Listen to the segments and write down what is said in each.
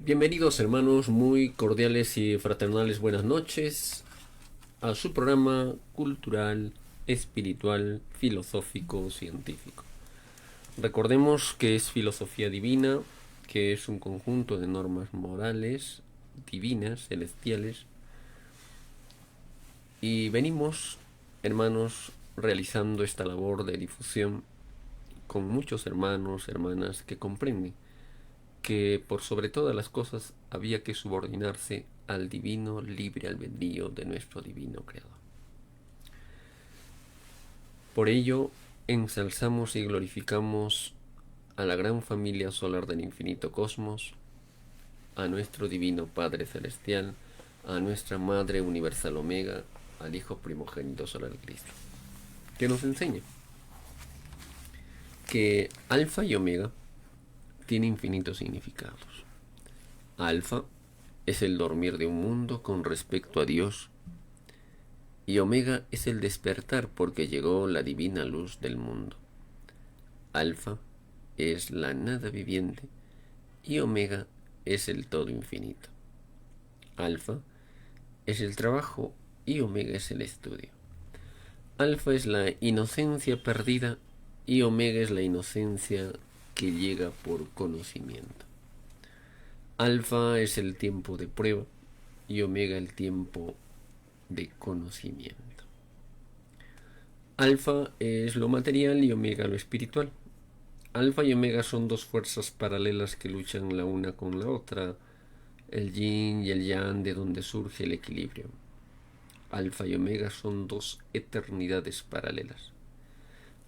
Bienvenidos hermanos, muy cordiales y fraternales buenas noches a su programa cultural, espiritual, filosófico, científico. Recordemos que es filosofía divina, que es un conjunto de normas morales, divinas, celestiales, y venimos, hermanos, realizando esta labor de difusión con muchos hermanos, hermanas que comprenden que por sobre todas las cosas había que subordinarse al divino libre albedrío de nuestro divino Creador. Por ello, ensalzamos y glorificamos a la gran familia solar del infinito cosmos, a nuestro divino Padre Celestial, a nuestra Madre Universal Omega, al Hijo Primogénito Solar Cristo, que nos enseña que Alfa y Omega tiene infinitos significados. Alfa es el dormir de un mundo con respecto a Dios, y Omega es el despertar porque llegó la divina luz del mundo. Alfa es la nada viviente y Omega es el todo infinito. Alfa es el trabajo y Omega es el estudio. Alfa es la inocencia perdida y Omega es la inocencia que llega por conocimiento. Alfa es el tiempo de prueba y Omega el tiempo de conocimiento. Alfa es lo material y Omega lo espiritual. Alfa y Omega son dos fuerzas paralelas que luchan la una con la otra, el yin y el yang, de donde surge el equilibrio. Alfa y Omega son dos eternidades paralelas.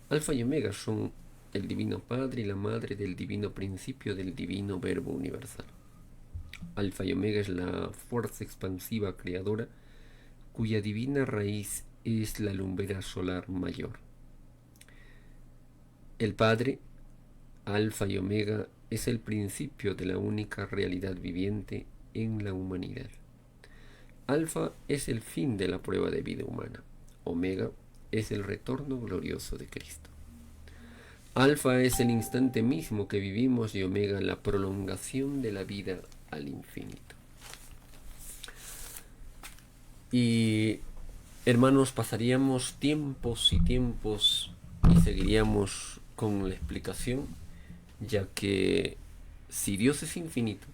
Alfa y Omega son el Divino Padre y la Madre del Divino Principio del Divino Verbo Universal. Alfa y Omega es la fuerza expansiva creadora cuya divina raíz es la lumbrera solar mayor. El Padre, Alfa y Omega, es el principio de la única realidad viviente en la humanidad. Alfa es el fin de la prueba de vida humana. Omega es el retorno glorioso de Cristo. Alfa es el instante mismo que vivimos y Omega la prolongación de la vida al infinito. Y hermanos, pasaríamos tiempos y tiempos y seguiríamos con la explicación, ya que si Dios es infinito,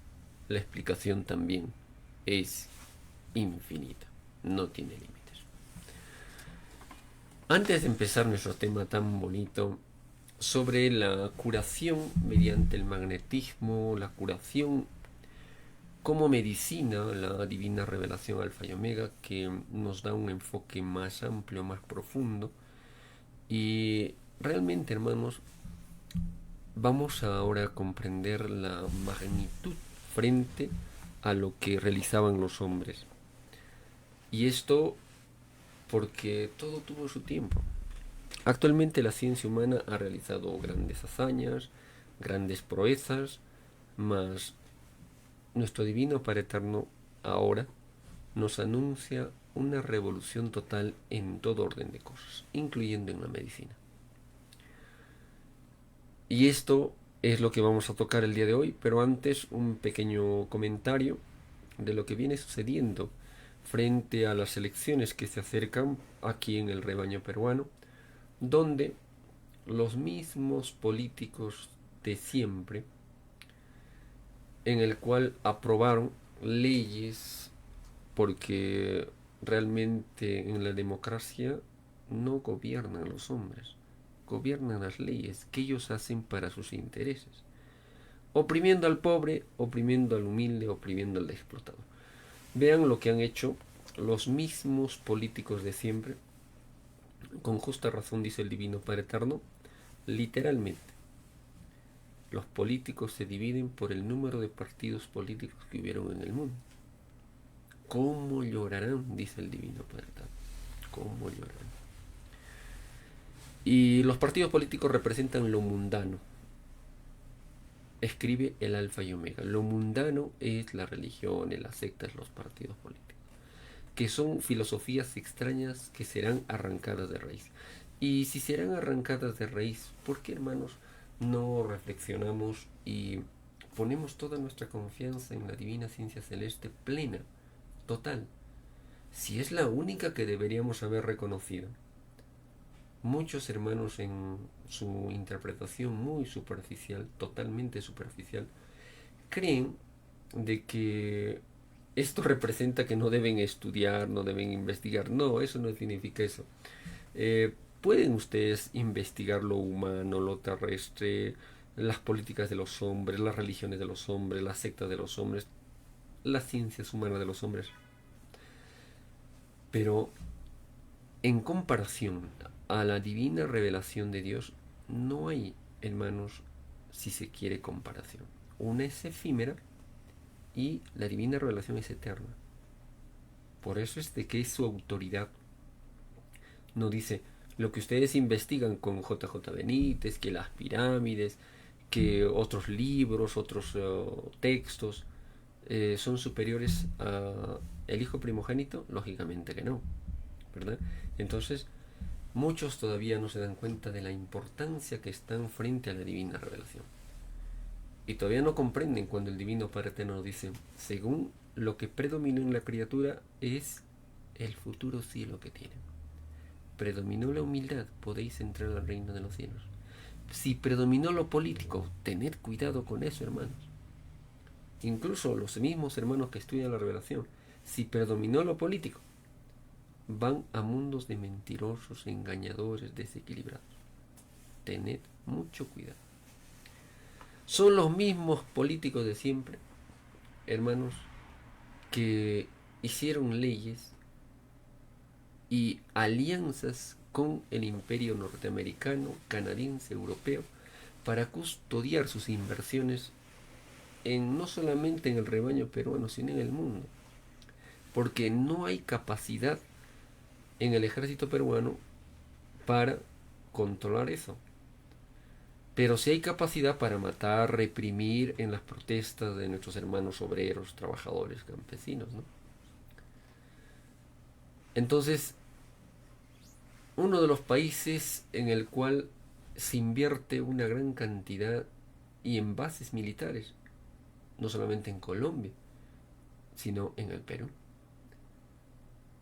la explicación también es infinita, no tiene límites. Antes de empezar nuestro tema tan bonito sobre la curación mediante el magnetismo, la curación como medicina, la divina revelación Alfa y Omega, que nos da un enfoque más amplio, más profundo. Y realmente, hermanos, vamos ahora a comprender la magnitud frente a lo que realizaban los hombres. Y esto porque todo tuvo su tiempo. Actualmente la ciencia humana ha realizado grandes hazañas, grandes proezas, mas nuestro divino Padre Eterno ahora nos anuncia una revolución total en todo orden de cosas, incluyendo en la medicina. Y esto es lo que vamos a tocar el día de hoy, pero antes un pequeño comentario de lo que viene sucediendo frente a las elecciones que se acercan aquí en el rebaño peruano, donde los mismos políticos de siempre, en el cual aprobaron leyes, porque realmente en la democracia no gobiernan los hombres, gobiernan las leyes que ellos hacen para sus intereses, oprimiendo al pobre, oprimiendo al humilde, oprimiendo al explotado. Vean lo que han hecho los mismos políticos de siempre. Con justa razón dice el Divino Padre Eterno, literalmente, los políticos se dividen por el número de partidos políticos que hubieron en el mundo. ¿Cómo llorarán? Dice el Divino Padre Eterno. ¿Cómo llorarán? Y los partidos políticos representan lo mundano. Escribe el Alfa y Omega. Lo mundano es la religión, las sectas, los partidos políticos, que son filosofías extrañas que serán arrancadas de raíz. Y si serán arrancadas de raíz, ¿por qué, hermanos, no reflexionamos y ponemos toda nuestra confianza en la divina ciencia celeste plena, total, si es la única que deberíamos haber reconocido. Muchos hermanos en su interpretación muy superficial, totalmente superficial, creen de que esto representa que no deben estudiar, no deben investigar. No, eso no significa eso. Pueden ustedes investigar lo humano, lo terrestre, las políticas de los hombres, las religiones de los hombres, las sectas de los hombres, las ciencias humanas de los hombres. Pero en comparación a la divina revelación de Dios, no hay, hermanos, si se quiere, comparación. Una es efímera y la divina revelación es eterna. Por eso es de que es su autoridad. No dice, lo que ustedes investigan con JJ Benítez, que las pirámides, que otros libros, otros textos, son superiores a el hijo primogénito. Lógicamente que no, ¿verdad? Entonces, muchos todavía no se dan cuenta de la importancia que están frente a la divina revelación. Y todavía no comprenden cuando el Divino Padre Eterno dice, según lo que predominó en la criatura es el futuro cielo que tienen. Predominó la humildad, podéis entrar al reino de los cielos. Si predominó lo político, tened cuidado con eso, hermanos. Incluso los mismos hermanos que estudian la revelación, si predominó lo político, van a mundos de mentirosos, engañadores, desequilibrados. Tened mucho cuidado. Son los mismos políticos de siempre, hermanos, que hicieron leyes y alianzas con el imperio norteamericano, canadiense, europeo, para custodiar sus inversiones no solamente en el rebaño peruano, sino en el mundo. Porque no hay capacidad en el ejército peruano para controlar eso. Pero sí hay capacidad para matar, reprimir en las protestas de nuestros hermanos obreros, trabajadores, campesinos, ¿no? Entonces, uno de los países en el cual se invierte una gran cantidad y en bases militares, no solamente en Colombia, sino en el Perú.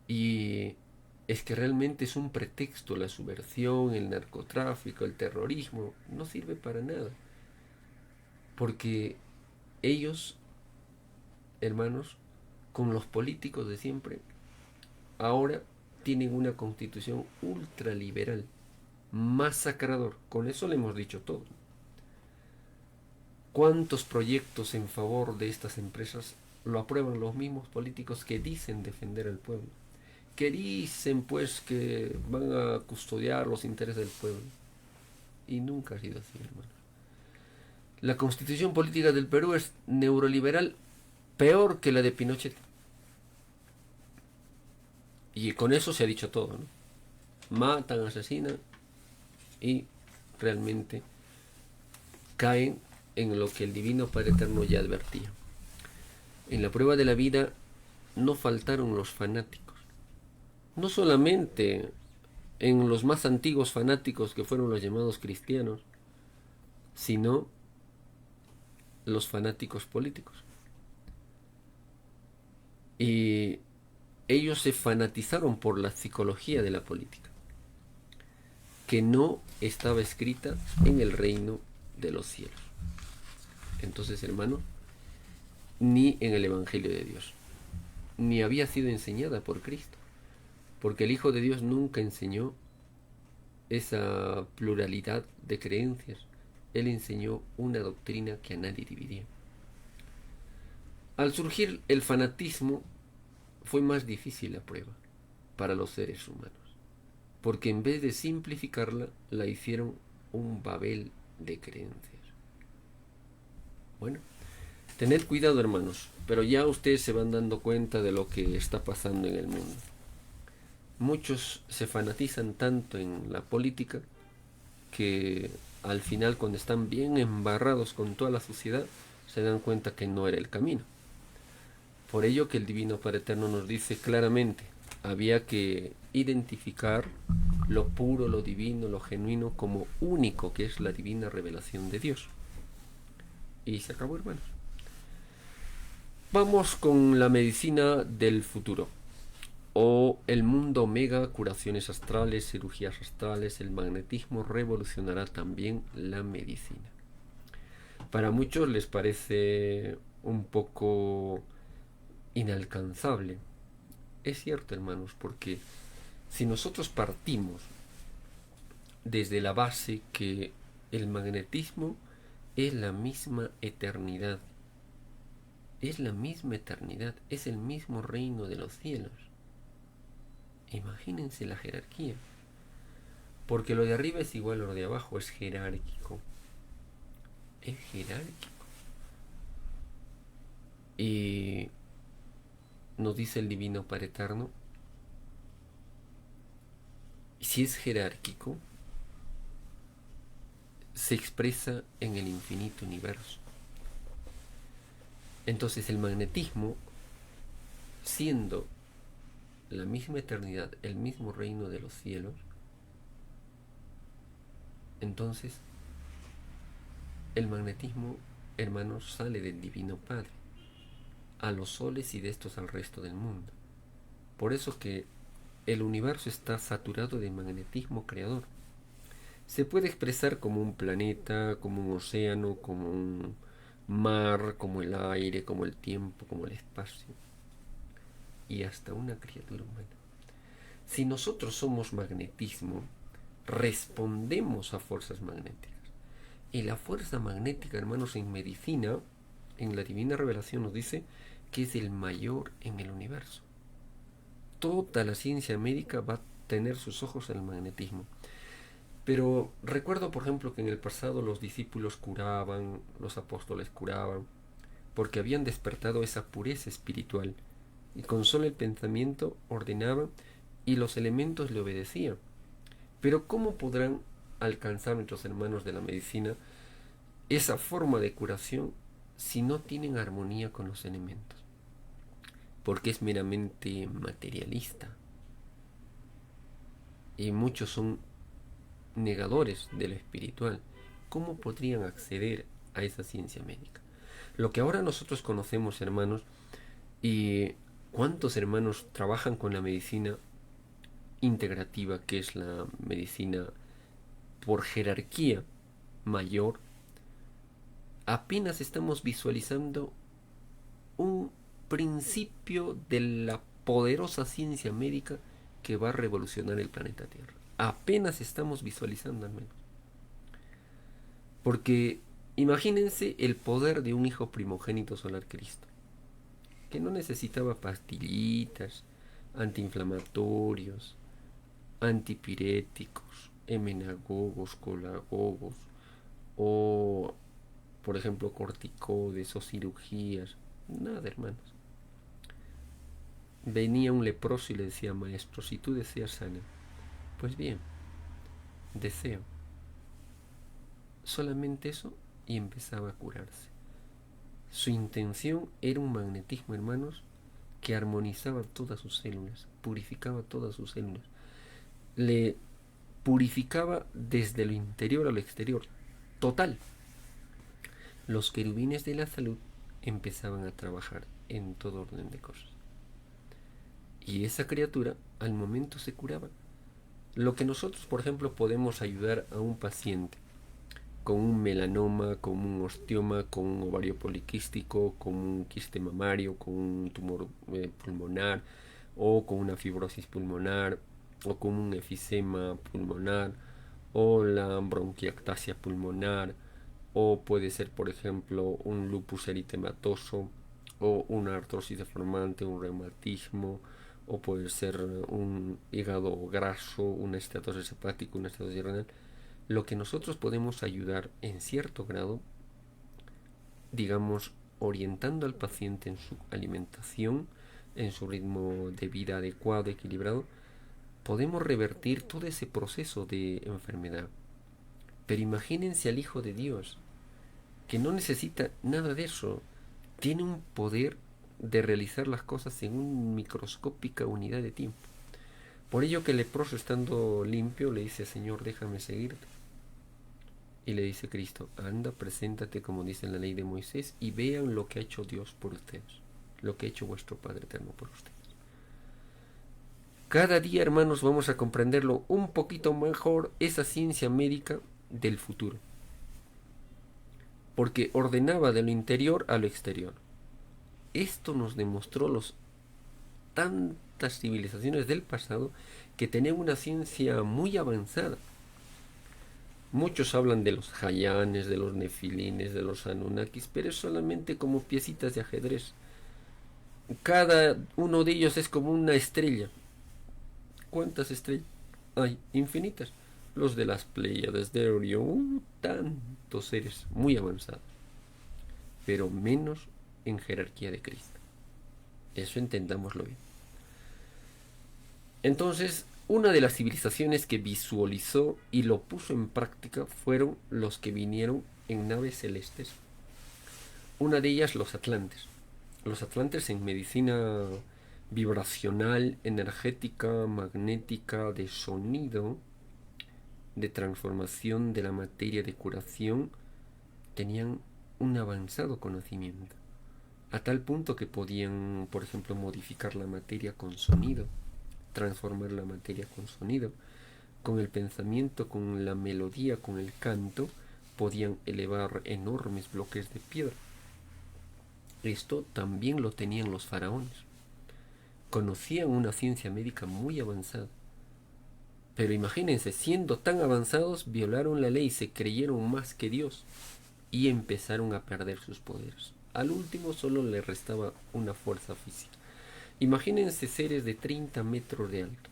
Y es que realmente es un pretexto la subversión, el narcotráfico, el terrorismo, no sirve para nada. Porque ellos, hermanos, con los políticos de siempre, ahora tienen una constitución ultraliberal, masacrador. Con eso le hemos dicho todo. ¿Cuántos proyectos en favor de estas empresas lo aprueban los mismos políticos que dicen defender al pueblo? Que dicen pues que van a custodiar los intereses del pueblo. Y nunca ha sido así, hermanos. La constitución política del Perú es neoliberal, peor que la de Pinochet. Y con eso se ha dicho todo, ¿no? Matan, asesinan y realmente caen en lo que el Divino Padre Eterno ya advertía. En la prueba de la vida no faltaron los fanáticos. No solamente en los más antiguos fanáticos que fueron los llamados cristianos, sino los fanáticos políticos. Y ellos se fanatizaron por la psicología de la política, que no estaba escrita en el reino de los cielos. Entonces, hermano, ni en el Evangelio de Dios, ni había sido enseñada por Cristo, porque el Hijo de Dios nunca enseñó esa pluralidad de creencias. Él enseñó una doctrina que a nadie dividía. Al surgir el fanatismo, fue más difícil la prueba para los seres humanos, porque en vez de simplificarla, la hicieron un Babel de creencias. Bueno, tened cuidado, hermanos, pero ya ustedes se van dando cuenta de lo que está pasando en el mundo. Muchos se fanatizan tanto en la política que al final, cuando están bien embarrados con toda la sociedad, se dan cuenta que no era el camino. Por ello que el Divino Padre Eterno nos dice claramente, había que identificar lo puro, lo divino, lo genuino como único, que es la divina revelación de Dios. Y se acabó, hermanos. Vamos con la medicina del futuro. O el mundo omega, curaciones astrales, cirugías astrales, el magnetismo revolucionará también la medicina. Para muchos les parece un poco inalcanzable. Es cierto, hermanos, porque si nosotros partimos desde la base que el magnetismo es la misma eternidad, es la misma eternidad, es el mismo reino de los cielos. Imagínense la jerarquía. Porque lo de arriba es igual a lo de abajo, es jerárquico. Es jerárquico. Y nos dice el Divino Padre Eterno, si es jerárquico, se expresa en el infinito universo. Entonces el magnetismo, siendo la misma eternidad, el mismo reino de los cielos, entonces el magnetismo, hermanos, sale del Divino Padre a los soles y de estos al resto del mundo. Por eso que el universo está saturado de magnetismo creador. Se puede expresar como un planeta, como un océano, como un mar, como el aire, como el tiempo, como el espacio y hasta una criatura humana. Si nosotros somos magnetismo, respondemos a fuerzas magnéticas. Y la fuerza magnética, hermanos, en medicina, en la Divina Revelación nos dice que es el mayor en el universo. Toda la ciencia médica va a tener sus ojos en el magnetismo. Pero recuerdo, por ejemplo, que en el pasado los discípulos curaban, los apóstoles curaban, porque habían despertado esa pureza espiritual, y con solo el pensamiento ordenaban y los elementos le obedecían. Pero ¿cómo podrán alcanzar nuestros hermanos de la medicina esa forma de curación si no tienen armonía con los elementos? Porque es meramente materialista. Y muchos son negadores de lo espiritual. ¿Cómo podrían acceder a esa ciencia médica? Lo que ahora nosotros conocemos, hermanos, y cuántos hermanos trabajan con la medicina integrativa, que es la medicina por jerarquía mayor, apenas estamos visualizando un principio de la poderosa ciencia médica que va a revolucionar el planeta Tierra. Apenas estamos visualizando, al menos. Porque imagínense el poder de un hijo primogénito solar Cristo, que no necesitaba pastillitas, antiinflamatorios, antipiréticos, emenagogos, colagogos, o por ejemplo corticoides o cirugías. Nada, hermanos. Venía un leproso y le decía: maestro, si tú deseas sanar, pues bien, deseo. Solamente eso, y empezaba a curarse. Su intención era un magnetismo, hermanos, que armonizaba todas sus células, purificaba todas sus células, le purificaba desde lo interior a lo exterior, total. Los querubines de la salud empezaban a trabajar en todo orden de cosas. Y esa criatura al momento se curaba. Lo que nosotros, por ejemplo, podemos ayudar a un paciente con un melanoma, con un osteoma, con un ovario poliquístico, con un quiste mamario, con un tumor pulmonar, o con una fibrosis pulmonar, o con un efisema pulmonar, o la bronquiectasia pulmonar, o puede ser, por ejemplo, un lupus eritematoso, o una artrosis deformante, un reumatismo, o puede ser un hígado graso, una estenosis hepática, una estenosis renal. Lo que nosotros podemos ayudar en cierto grado, digamos, orientando al paciente en su alimentación, en su ritmo de vida adecuado, equilibrado, podemos revertir todo ese proceso de enfermedad. Pero imagínense al Hijo de Dios, que no necesita nada de eso, tiene un poder de realizar las cosas en una microscópica unidad de tiempo. Por ello que el leproso, estando limpio, le dice: Señor, déjame seguirte. Y le dice Cristo, anda, preséntate como dice la ley de Moisés y vean lo que ha hecho Dios por ustedes, lo que ha hecho vuestro Padre Eterno por ustedes. Cada día, hermanos, vamos a comprenderlo un poquito mejor, esa ciencia médica del futuro. Porque ordenaba de lo interior a lo exterior. Esto nos demostró tantas civilizaciones del pasado que tenían una ciencia muy avanzada. Muchos hablan de los Hayanes, de los Nefilines, de los Anunnakis, pero es solamente como piecitas de ajedrez. Cada uno de ellos es como una estrella. ¿Cuántas estrellas hay? Infinitas. Los de las Pléyades, de Orión, tantos seres muy avanzados, pero menos en jerarquía de Cristo. Eso entendámoslo bien. Entonces, una de las civilizaciones que visualizó y lo puso en práctica fueron los que vinieron en naves celestes. Una de ellas, los atlantes. Los atlantes en medicina vibracional, energética, magnética, de sonido, de transformación de la materia, de curación, tenían un avanzado conocimiento. A tal punto que podían, por ejemplo, modificar la materia con sonido, transformar la materia con sonido, con el pensamiento, con la melodía, con el canto, podían elevar enormes bloques de piedra. Esto también lo tenían los faraones. Conocían una ciencia médica muy avanzada. Pero imagínense, siendo tan avanzados, violaron la ley, se creyeron más que Dios y empezaron a perder sus poderes. Al último solo le restaba una fuerza física. Imagínense seres de 30 metros de alto.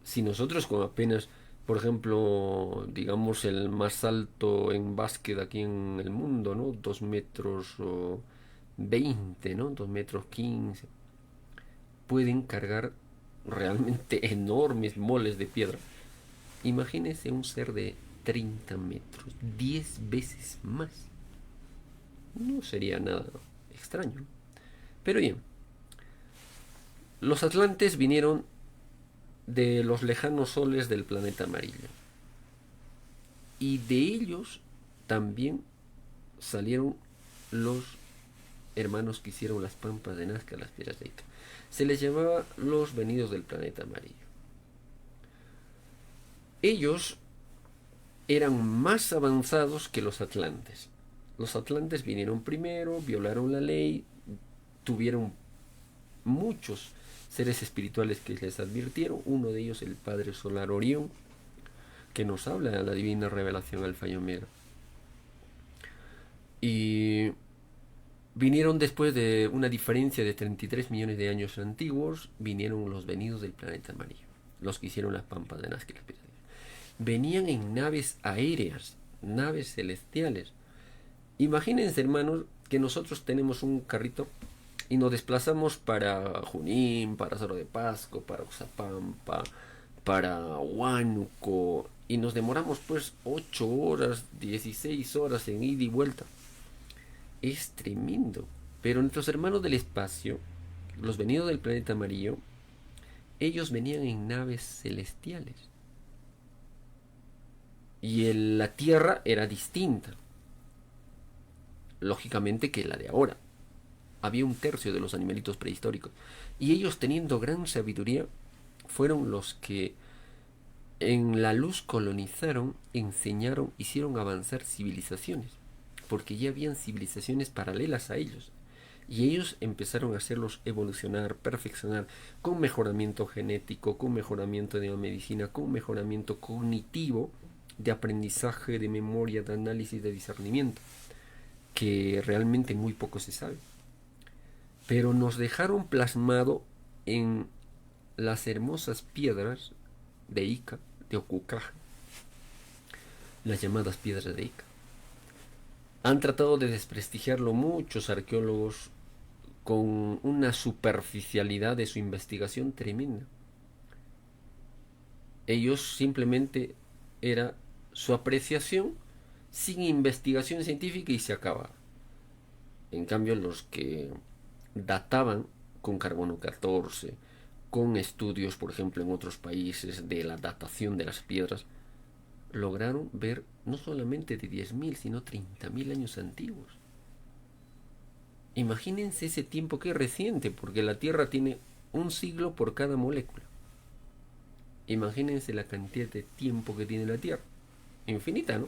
Si nosotros con apenas, por ejemplo, digamos el más alto en básquet aquí en el mundo, ¿no? 2 metros 20, ¿no? 2 metros 15. Pueden cargar realmente enormes moles de piedra. Imagínense un ser de 30 metros, 10 veces más. No sería nada extraño. Pero bien, los atlantes vinieron de los lejanos soles del planeta amarillo. Y de ellos también salieron los hermanos que hicieron las pampas de Nazca, las piedras de Ica. Se les llamaba los venidos del planeta amarillo. Ellos eran más avanzados que los atlantes. Los atlantes vinieron primero, violaron la ley, tuvieron muchos seres espirituales que les advirtieron, uno de ellos el Padre Solar Orión, que nos habla de la divina revelación Alfa y Omega. Y vinieron después de una diferencia de 33 millones de años antiguos, vinieron los venidos del planeta amarillo, los que hicieron las pampas de Nazca. Venían en naves aéreas, naves celestiales. Imagínense, hermanos, que nosotros tenemos un carrito y nos desplazamos para Junín, para Cerro de Pasco, para Oxapampa, para Huánuco, y nos demoramos pues 8 horas, 16 horas en ida y vuelta. Es tremendo. Pero nuestros hermanos del espacio, los venidos del planeta amarillo, ellos venían en naves celestiales. Y la Tierra era distinta, lógicamente, que la de ahora. Había un tercio de los animalitos prehistóricos. Y ellos, teniendo gran sabiduría, fueron los que en la luz colonizaron, enseñaron, hicieron avanzar civilizaciones. Porque ya habían civilizaciones paralelas a ellos. Y ellos empezaron a hacerlos evolucionar, perfeccionar, con mejoramiento genético, con mejoramiento de la medicina, con mejoramiento cognitivo, de aprendizaje, de memoria, de análisis, de discernimiento, que realmente muy poco se sabe. Pero nos dejaron plasmado en las hermosas piedras de Ica, de Ocucaja, las llamadas piedras de Ica. Han tratado de desprestigiarlo muchos arqueólogos con una superficialidad de su investigación tremenda. Ellos simplemente era su apreciación sin investigación científica y se acaba. En cambio, los que databan con carbono 14, con estudios, por ejemplo, en otros países de la datación de las piedras, lograron ver no solamente de 10.000, sino 30.000 años antiguos. Imagínense ese tiempo que es reciente, porque la Tierra tiene un siglo por cada molécula. Imagínense la cantidad de tiempo que tiene la Tierra. Infinita, ¿no?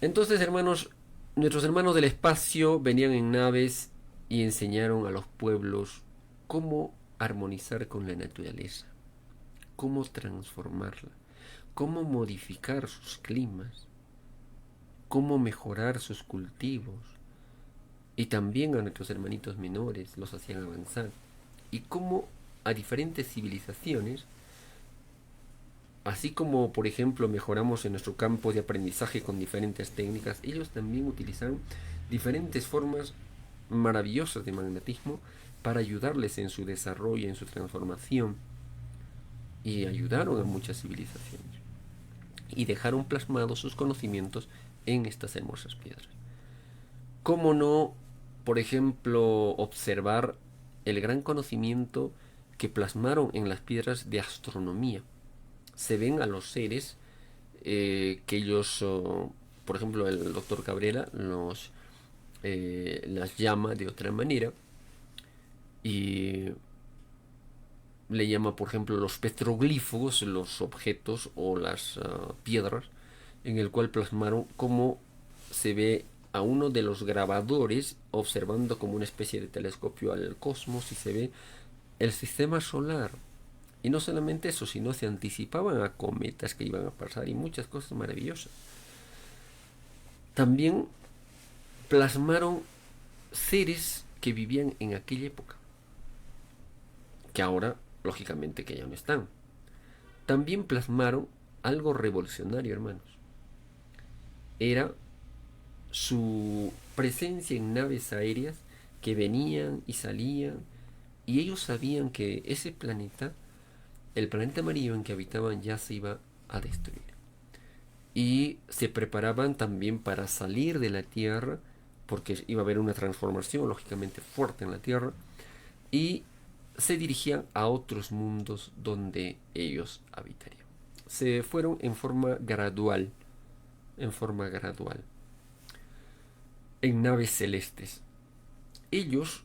Entonces, hermanos, nuestros hermanos del espacio venían en naves y enseñaron a los pueblos cómo armonizar con la naturaleza, cómo transformarla, cómo modificar sus climas, cómo mejorar sus cultivos. Y también a nuestros hermanitos menores los hacían avanzar. Y cómo a diferentes civilizaciones, así como por ejemplo mejoramos en nuestro campo de aprendizaje con diferentes técnicas, ellos también utilizaron diferentes formas maravillosas de magnetismo para ayudarles en su desarrollo, en su transformación, y ayudaron a muchas civilizaciones y dejaron plasmados sus conocimientos en estas hermosas piedras. ¿Cómo no, por ejemplo, observar el gran conocimiento que plasmaron en las piedras de astronomía? Se ven a los seres que ellos, por ejemplo, el doctor Cabrera las llama de otra manera y le llama, por ejemplo, los petroglifos, los objetos o las piedras, en el cual plasmaron cómo se ve a uno de los grabadores observando como una especie de telescopio al cosmos y se ve el sistema solar. Y no solamente eso, sino se anticipaban a cometas que iban a pasar y muchas cosas maravillosas. También plasmaron seres que vivían en aquella época, que ahora, lógicamente, que ya no están. También plasmaron algo revolucionario, hermanos. Era su presencia en naves aéreas que venían y salían, y ellos sabían que ese planeta, el planeta amarillo en que habitaban, ya se iba a destruir. Y se preparaban también para salir de la Tierra, porque iba a haber una transformación lógicamente fuerte en la Tierra, y se dirigían a otros mundos donde ellos habitarían. Se fueron en forma gradual, en naves celestes. Ellos,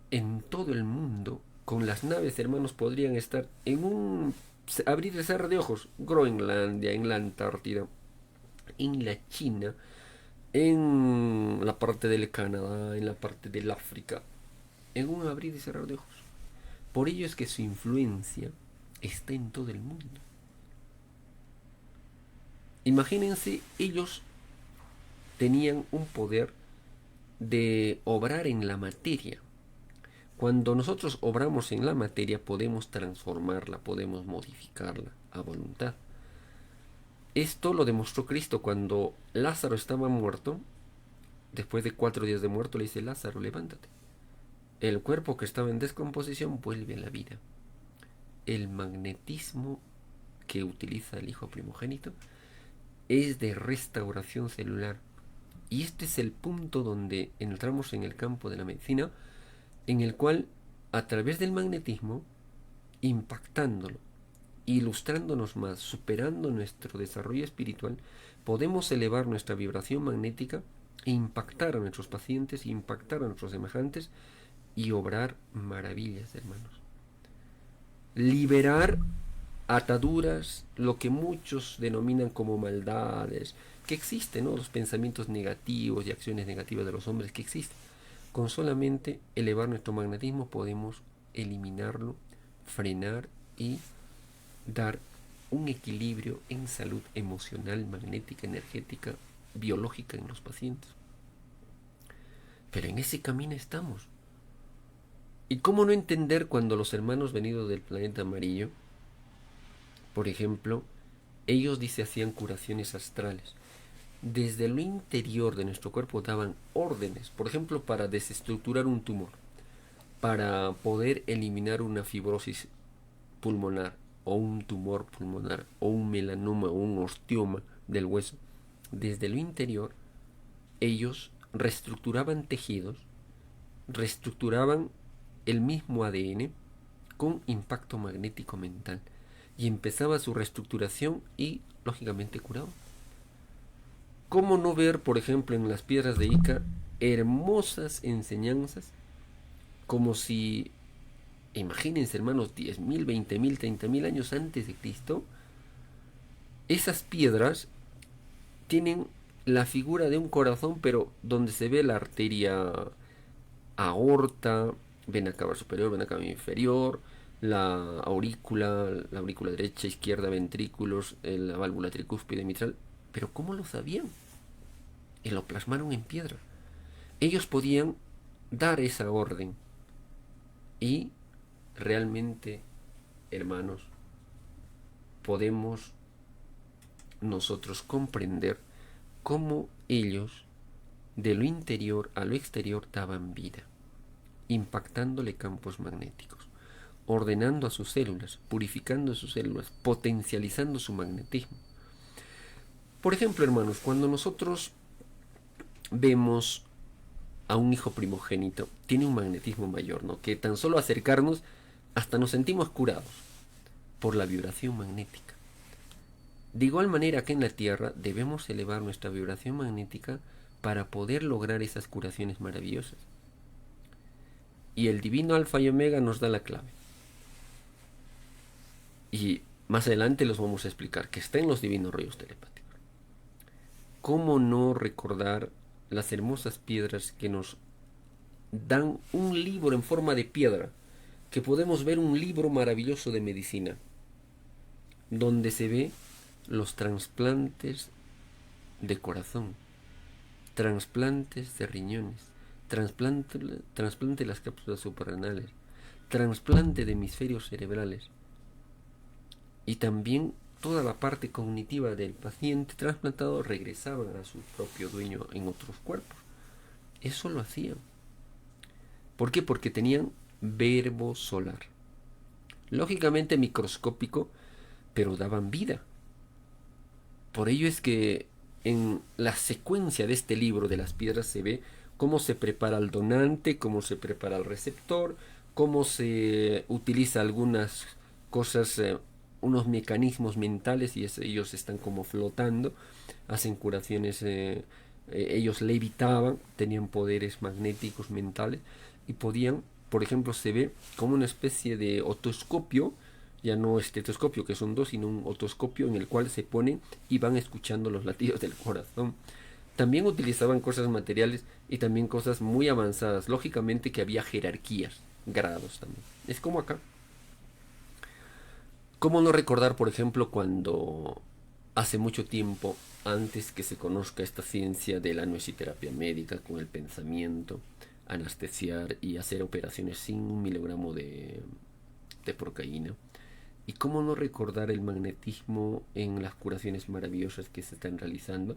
en todo el mundo, con las naves, hermanos, podrían estar en un abrir y cerrar de ojos. Groenlandia, en la Antártida, en la China, en la parte del Canadá, en la parte del África, en un abrir y cerrar de ojos. Por ello es que su influencia está en todo el mundo. Imagínense, ellos tenían un poder de obrar en la materia. Cuando nosotros obramos en la materia podemos transformarla, podemos modificarla a voluntad. Esto lo demostró Cristo cuando Lázaro estaba muerto. Después de 4 días de muerto le dice: Lázaro, levántate. El cuerpo que estaba en descomposición vuelve a la vida. El magnetismo que utiliza el Hijo primogénito es de restauración celular. Y este es el punto donde entramos en el campo de la medicina, en el cual, a través del magnetismo, impactándolo, ilustrándonos más, superando nuestro desarrollo espiritual, podemos elevar nuestra vibración magnética e impactar a nuestros pacientes, impactar a nuestros semejantes y obrar maravillas, hermanos. Liberar ataduras, lo que muchos denominan como maldades, que existen, ¿no? Los pensamientos negativos y acciones negativas de los hombres que existen. Con solamente elevar nuestro magnetismo podemos eliminarlo, frenar y dar un equilibrio en salud emocional, magnética, energética, biológica en los pacientes. Pero en ese camino estamos. ¿Y cómo no entender cuando los hermanos venidos del planeta amarillo, por ejemplo, ellos hacían curaciones astrales? Desde lo interior de nuestro cuerpo daban órdenes, por ejemplo, para desestructurar un tumor, para poder eliminar una fibrosis pulmonar, o un tumor pulmonar, o un melanoma, o un osteoma del hueso. Desde lo interior, ellos reestructuraban tejidos, reestructuraban el mismo ADN con impacto magnético mental. y empezaba su reestructuración y, lógicamente, curaba. ¿Cómo no ver, por ejemplo, en las piedras de Ica hermosas enseñanzas como si, imagínense hermanos, 10.000, 20.000, 30.000 años antes de Cristo, esas piedras tienen la figura de un corazón, pero donde se ve la arteria aorta, vena cava superior, vena cava inferior, la aurícula derecha, izquierda, ventrículos, la válvula tricúspide mitral. Pero ¿cómo lo sabían? Y lo plasmaron en piedra. Ellos podían dar esa orden. Y realmente, hermanos, podemos nosotros comprender cómo ellos de lo interior a lo exterior daban vida, impactándole campos magnéticos, ordenando a sus células, purificando sus células, potencializando su magnetismo. Por ejemplo, hermanos, cuando nosotros vemos a un hijo primogénito, tiene un magnetismo mayor, ¿no? Que tan solo acercarnos hasta nos sentimos curados por la vibración magnética. De igual manera que en la Tierra debemos elevar nuestra vibración magnética para poder lograr esas curaciones maravillosas. Y el divino Alfa y Omega nos da la clave. Y más adelante los vamos a explicar, que está en los divinos rollos telepáticos. ¿Cómo no recordar las hermosas piedras que nos dan un libro en forma de piedra? Que podemos ver un libro maravilloso de medicina, donde se ve los trasplantes de corazón, trasplantes de riñones, trasplante de las cápsulas suprarrenales, trasplante de hemisferios cerebrales y también toda la parte cognitiva del paciente trasplantado regresaban a su propio dueño en otros cuerpos. Eso lo hacían. ¿Por qué? Porque tenían verbo solar. Lógicamente microscópico, pero daban vida. Por ello es que en la secuencia de este libro de las piedras se ve cómo se prepara el donante, cómo se prepara el receptor, cómo se utiliza algunas cosas, unos mecanismos mentales y ellos están como flotando, hacen curaciones, ellos levitaban, tenían poderes magnéticos mentales y podían, por ejemplo, se ve como una especie de otoscopio, ya no estetoscopio que son dos, sino un otoscopio en el cual se ponen y van escuchando los latidos del corazón. También utilizaban cosas materiales y también cosas muy avanzadas. Lógicamente que había jerarquías, grados también. Es como acá. ¿Cómo no recordar, por ejemplo, cuando hace mucho tiempo, antes que se conozca esta ciencia de la noesiterapia médica con el pensamiento, anestesiar y hacer operaciones sin 1 miligramo de procaína? ¿Y cómo no recordar el magnetismo en las curaciones maravillosas que se están realizando?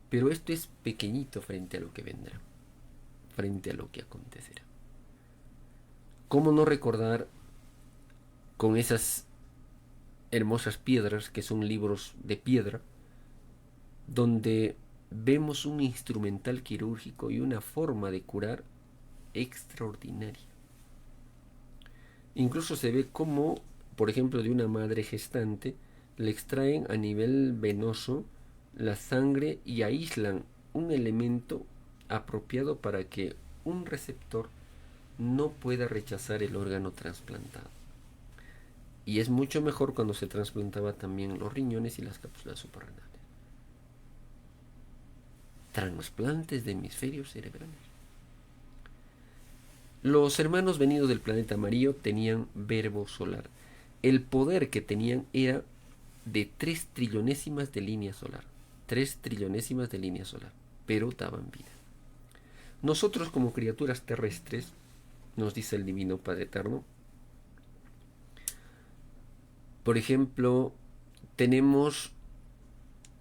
Pero esto es pequeñito frente a lo que vendrá, frente a lo que acontecerá. ¿Cómo no recordar con esas hermosas piedras que son libros de piedra, donde vemos un instrumental quirúrgico y una forma de curar extraordinaria? Incluso se ve cómo, por ejemplo, de una madre gestante le extraen a nivel venoso la sangre y aíslan un elemento apropiado para que un receptor no pueda rechazar el órgano trasplantado. Y es mucho mejor cuando se trasplantaba también los riñones y las cápsulas suprarrenales. Trasplantes de hemisferios cerebrales. Los hermanos venidos del planeta amarillo tenían verbo solar. El poder que tenían era de 3 trillonésimas de línea solar. 3 trillonésimas de línea solar. Pero daban vida. Nosotros como criaturas terrestres, nos dice el Divino Padre Eterno, por ejemplo, tenemos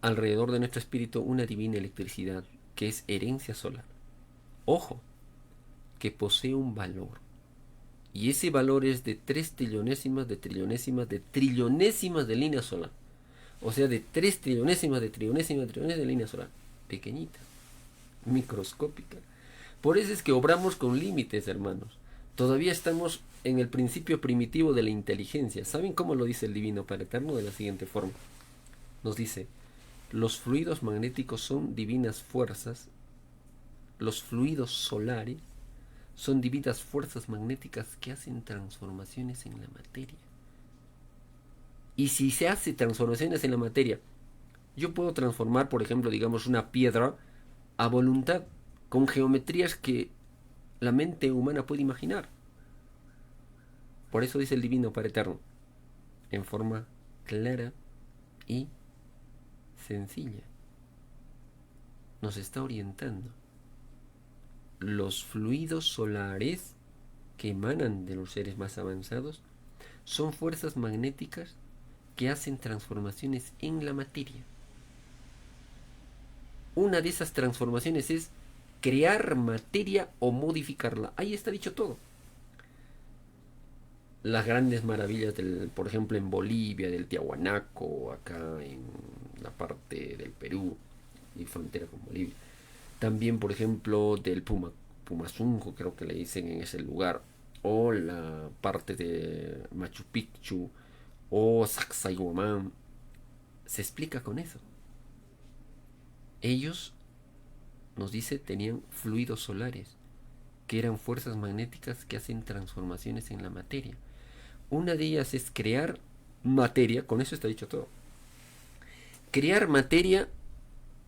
alrededor de nuestro espíritu una divina electricidad que es herencia solar. Ojo, que posee un valor. Y ese valor es de 3 trillonésimas de trillonésimas de trillonésimas de línea solar. O sea, de 3 trillonésimas de trillonésimas de trillonésimas de línea solar. Pequeñita, microscópica. Por eso es que obramos con límites, hermanos. Todavía estamos en el principio primitivo de la inteligencia. ¿Saben cómo lo dice el Divino Padre Eterno? De la siguiente forma. Nos dice, los fluidos magnéticos son divinas fuerzas, los fluidos solares son divinas fuerzas magnéticas que hacen transformaciones en la materia. Y si se hace transformaciones en la materia, yo puedo transformar, por ejemplo, digamos, una piedra a voluntad, con geometrías que la mente humana puede imaginar. Por eso dice el Divino Padre Eterno, en forma clara y sencilla. Nos está orientando. Los fluidos solares que emanan de los seres más avanzados son fuerzas magnéticas que hacen transformaciones en la materia. Una de esas transformaciones es crear materia o modificarla. Ahí está dicho todo. Las grandes maravillas, por ejemplo, en Bolivia, del Tiahuanaco, acá en la parte del Perú y frontera con Bolivia. También, por ejemplo, del Pumasunco, creo que le dicen en ese lugar. O la parte de Machu Picchu o Sacsayhuamán. Se explica con eso. Ellos, nos dice, tenían fluidos solares, que eran fuerzas magnéticas que hacen transformaciones en la materia. Una de ellas es crear materia, con eso está dicho todo. Crear materia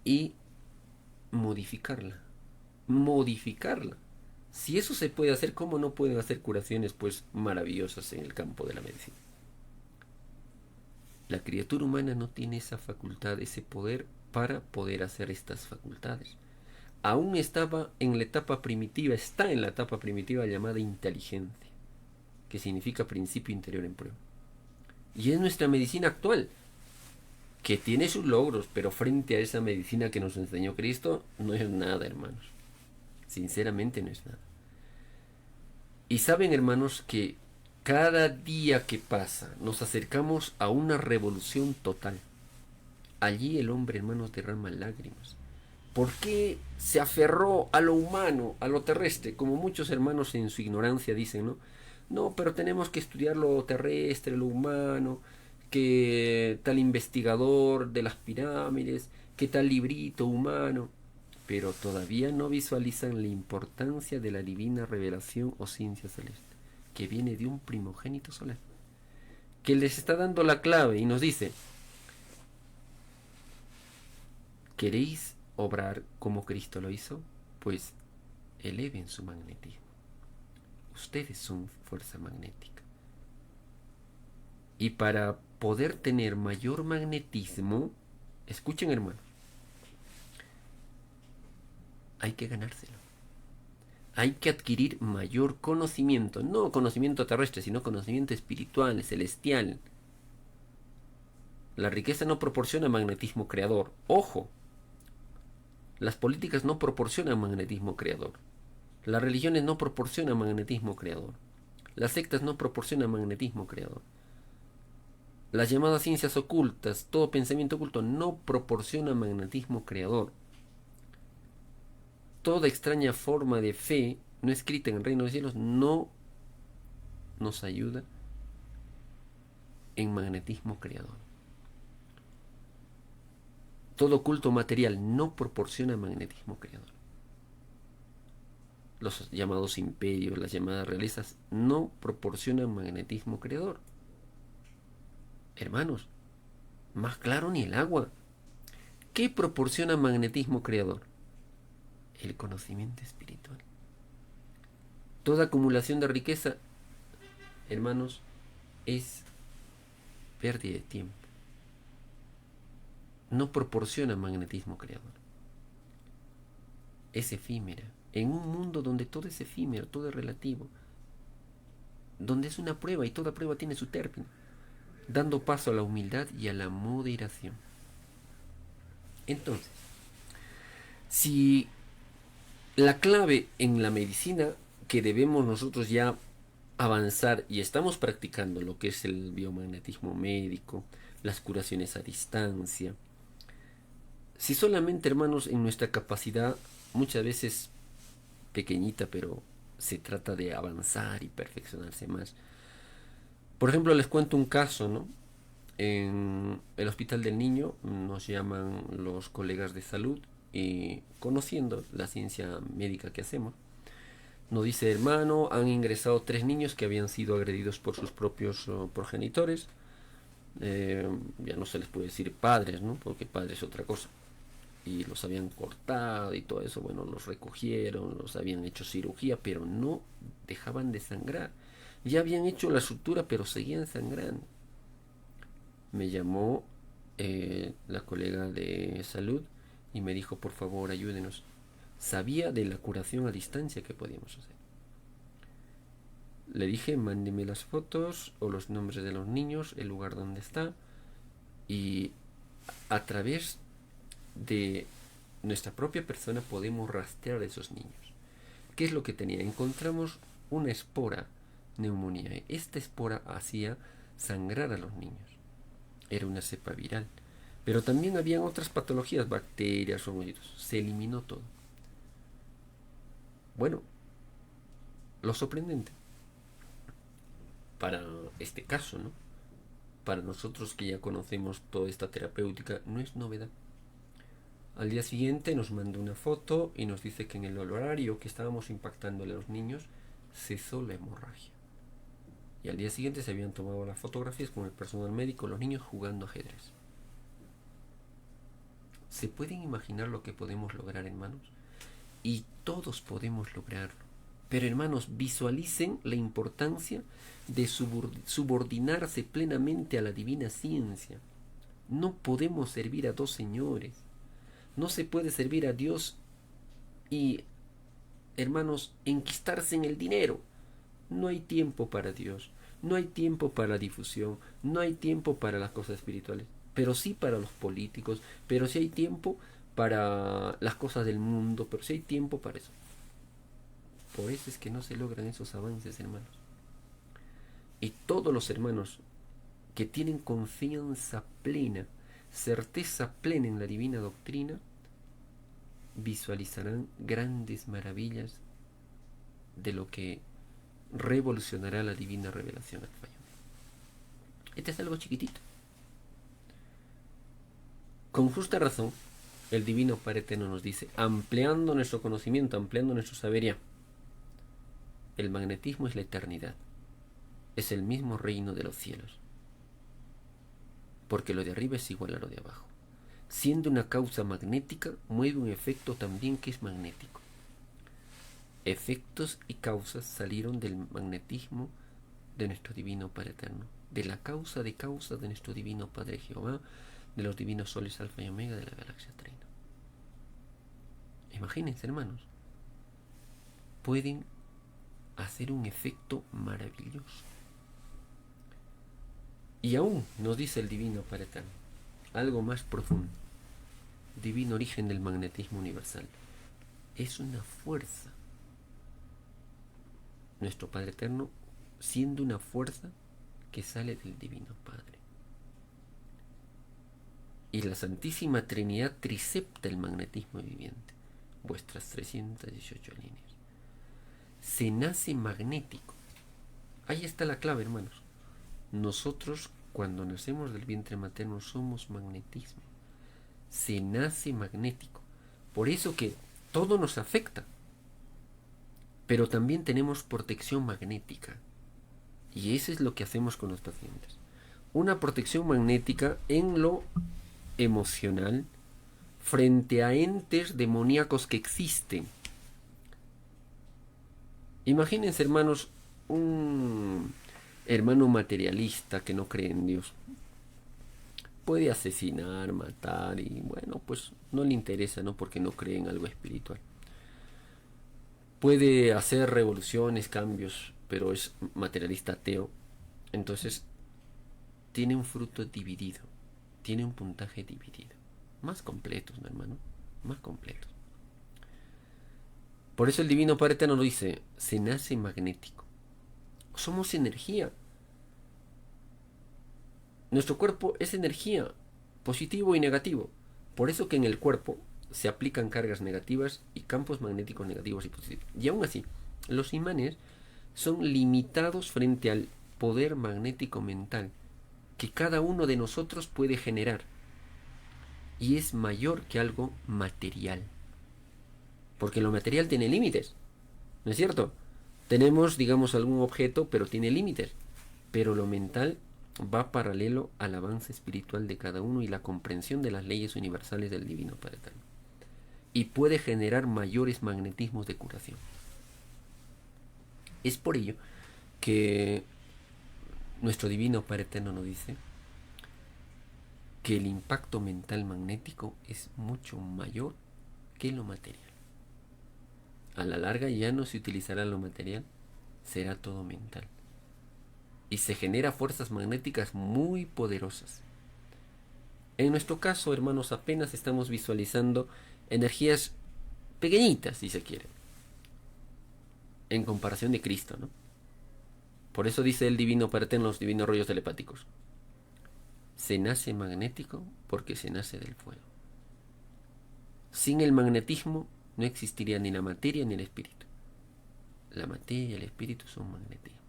y modificarla. Modificarla. Si eso se puede hacer, ¿cómo no pueden hacer curaciones pues maravillosas en el campo de la medicina? La criatura humana no tiene esa facultad, ese poder para poder hacer estas facultades. Aún estaba en la etapa primitiva, está en la etapa primitiva llamada inteligencia, que significa principio interior en prueba. Y es nuestra medicina actual, que tiene sus logros, pero frente a esa medicina que nos enseñó Cristo, no es nada, hermanos. Sinceramente no es nada. Y saben, hermanos, que cada día que pasa nos acercamos a una revolución total. Allí el hombre, hermanos, derrama lágrimas. ¿Por qué se aferró a lo humano, a lo terrestre? Como muchos hermanos en su ignorancia dicen, ¿no? No, pero tenemos que estudiar lo terrestre, lo humano, que tal investigador de las pirámides, que tal librito humano. Pero todavía no visualizan la importancia de la divina revelación o ciencia celeste, que viene de un primogénito solar, que les está dando la clave y nos dice, ¿queréis obrar como Cristo lo hizo? Pues eleven su magnetismo. Ustedes son fuerza magnética. Y para poder tener mayor magnetismo, escuchen, hermanos, hay que ganárselo. Hay que adquirir mayor conocimiento, no conocimiento terrestre, sino conocimiento espiritual, celestial. La riqueza no proporciona magnetismo creador. Ojo, las políticas no proporcionan magnetismo creador. Las religiones no proporcionan magnetismo creador. Las sectas no proporcionan magnetismo creador. Las llamadas ciencias ocultas, todo pensamiento oculto, no proporciona magnetismo creador. Toda extraña forma de fe no escrita en el reino de los cielos no nos ayuda en magnetismo creador. Todo culto material no proporciona magnetismo creador. Los llamados imperios, las llamadas realezas, no proporcionan magnetismo creador. Hermanos, más claro ni el agua. ¿Qué proporciona magnetismo creador? El conocimiento espiritual. Toda acumulación de riqueza, hermanos, es pérdida de tiempo. No proporciona magnetismo creador. Es efímera. En un mundo donde todo es efímero, todo es relativo, donde es una prueba y toda prueba tiene su término, dando paso a la humildad y a la moderación. Entonces, si la clave en la medicina que debemos nosotros ya avanzar y estamos practicando lo que es el biomagnetismo médico, las curaciones a distancia, si solamente, hermanos, en nuestra capacidad, muchas veces pequeñita, pero se trata de avanzar y perfeccionarse más. Por ejemplo, les cuento un caso, ¿no? En el Hospital del Niño nos llaman los colegas de salud y conociendo la ciencia médica que hacemos, nos dice: hermano, han ingresado 3 niños que habían sido agredidos por sus propios progenitores. Ya no se les puede decir padres, ¿no? Porque padre es otra cosa. Y los habían cortado y todo eso. Bueno, los recogieron, los habían hecho cirugía, pero no dejaban de sangrar. Ya habían hecho la sutura, pero seguían sangrando. Me llamó la colega de salud y me dijo: por favor, ayúdenos. Sabía de la curación a distancia que podíamos hacer. Le dije: mándeme las fotos o los nombres de los niños, el lugar donde está, y a través de nuestra propia persona podemos rastrear a esos niños. ¿Qué es lo que tenía? Encontramos una espora neumonía. Esta espora hacía sangrar a los niños. Era una cepa viral. Pero también habían otras patologías, bacterias, hongos. Se eliminó todo. Bueno, lo sorprendente para este caso, ¿no? Para nosotros que ya conocemos toda esta terapéutica, no es novedad. Al día siguiente nos mandó una foto y nos dice que en el horario que estábamos impactándole a los niños cesó la hemorragia. Y al día siguiente se habían tomado las fotografías con el personal médico, los niños jugando ajedrez. ¿Se pueden imaginar lo que podemos lograr, hermanos? Y todos podemos lograrlo. Pero, hermanos, visualicen la importancia de subordinarse plenamente a la divina ciencia. No podemos servir a dos señores. No se puede servir a Dios y, hermanos, enquistarse en el dinero. No hay tiempo para Dios. No hay tiempo para la difusión. No hay tiempo para las cosas espirituales. Pero sí para los políticos. Pero sí hay tiempo para las cosas del mundo. Pero sí hay tiempo para eso. Por eso es que no se logran esos avances, hermanos. Y todos los hermanos que tienen confianza plena, certeza plena en la divina doctrina, visualizarán grandes maravillas de lo que revolucionará la divina revelación al fallo. Este es algo chiquitito. Con justa razón, el divino Padre Eterno nos dice, ampliando nuestro conocimiento, ampliando nuestro sabería, el magnetismo es la eternidad, es el mismo reino de los cielos, porque lo de arriba es igual a lo de abajo. Siendo una causa magnética, mueve un efecto también que es magnético. Efectos y causas salieron del magnetismo de nuestro divino Padre Eterno, de la causa de causas de nuestro divino Padre Jehová, de los divinos soles alfa y omega de la galaxia Trino. Imagínense, hermanos, pueden hacer un efecto maravilloso. Y aún nos dice el divino Padre Eterno algo más profundo. Divino origen del magnetismo universal. Es una fuerza. Nuestro Padre Eterno siendo una fuerza que sale del Divino Padre. Y la Santísima Trinidad tricepta el magnetismo viviente. Vuestras 318 líneas. Se nace magnético. Ahí está la clave, hermanos. Nosotros, cuando nacemos del vientre materno, somos magnetismo. Se nace magnético. Por eso que todo nos afecta. Pero también tenemos protección magnética. Y eso es lo que hacemos con los pacientes. Una protección magnética en lo emocional frente a entes demoníacos que existen. Imagínense, hermanos, un hermano materialista que no cree en Dios. Puede asesinar, matar y bueno, pues no le interesa, ¿no? Porque no cree en algo espiritual. Puede hacer revoluciones, cambios, pero es materialista ateo. Entonces tiene un fruto dividido, tiene un puntaje dividido. Más completos, ¿no, hermano? Más completos. Por eso el Divino Padre Eterno nos dice, se nace magnético. Somos energía. Nuestro cuerpo es energía, positivo y negativo. Por eso que en el cuerpo se aplican cargas negativas y campos magnéticos negativos y positivos. Y aún así, Los imanes son limitados frente al poder magnético mental que cada uno de nosotros puede generar, y es mayor que algo material. Porque lo material tiene límites, ¿no es cierto? Tenemos, digamos, algún objeto, pero tiene límites. Pero lo mental va paralelo al avance espiritual de cada uno y la comprensión de las leyes universales del Divino Padre Eterno. Y puede generar mayores magnetismos de curación. Es por ello que nuestro Divino Padre Eterno nos dice que el impacto mental magnético es mucho mayor que lo material. A la larga ya no se utilizará lo material, será todo mental. Y se genera fuerzas magnéticas muy poderosas. En nuestro caso, hermanos, apenas estamos visualizando energías pequeñitas, si se quiere, en comparación de Cristo, ¿no? Por eso dice el Divino Padre Eterno en los divinos rollos telepáticos: se nace magnético porque se nace del fuego. Sin el magnetismo no existiría ni la materia ni el espíritu. La materia y el espíritu son magnetismo.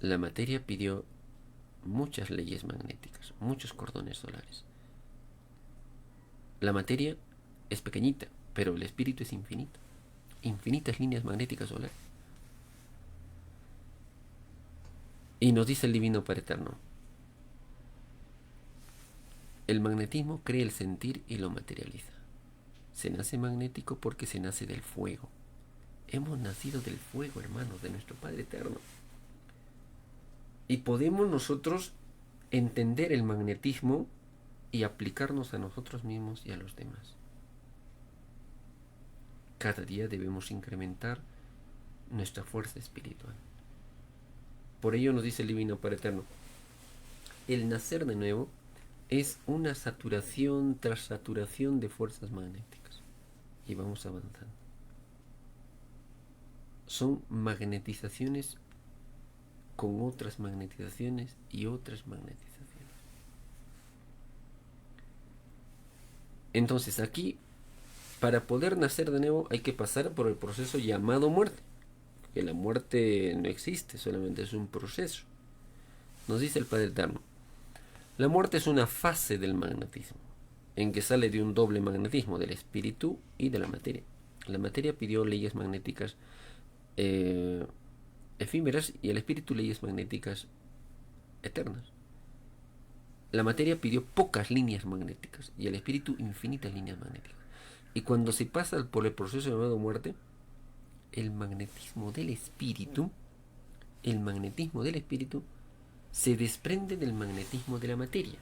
La materia pidió muchas leyes magnéticas, muchos cordones solares. La materia es pequeñita, pero el espíritu es infinito. Infinitas líneas magnéticas solares. Y nos dice el Divino Padre Eterno: el magnetismo crea el sentir y lo materializa. Se nace magnético porque se nace del fuego. Hemos nacido del fuego, hermanos, de nuestro Padre Eterno. Y podemos nosotros entender el magnetismo y aplicarnos a nosotros mismos y a los demás. Cada día debemos incrementar nuestra fuerza espiritual. Por ello nos dice el Divino Padre Eterno: el nacer de nuevo es una saturación tras saturación de fuerzas magnéticas. Y vamos avanzando. Son magnetizaciones con otras magnetizaciones y otras magnetizaciones. Entonces aquí, para poder nacer de nuevo, hay que pasar por el proceso llamado muerte. Que la muerte no existe, solamente es un proceso. Nos dice el Padre Eterno: la muerte es una fase del magnetismo, en que sale de un doble magnetismo, del espíritu y de la materia. La materia pidió leyes magnéticas efímeras y el espíritu leyes magnéticas eternas. La materia pidió pocas líneas magnéticas y el espíritu infinitas líneas magnéticas. Y cuando se pasa por el proceso llamado muerte, el magnetismo del espíritu se desprende del magnetismo de la materia.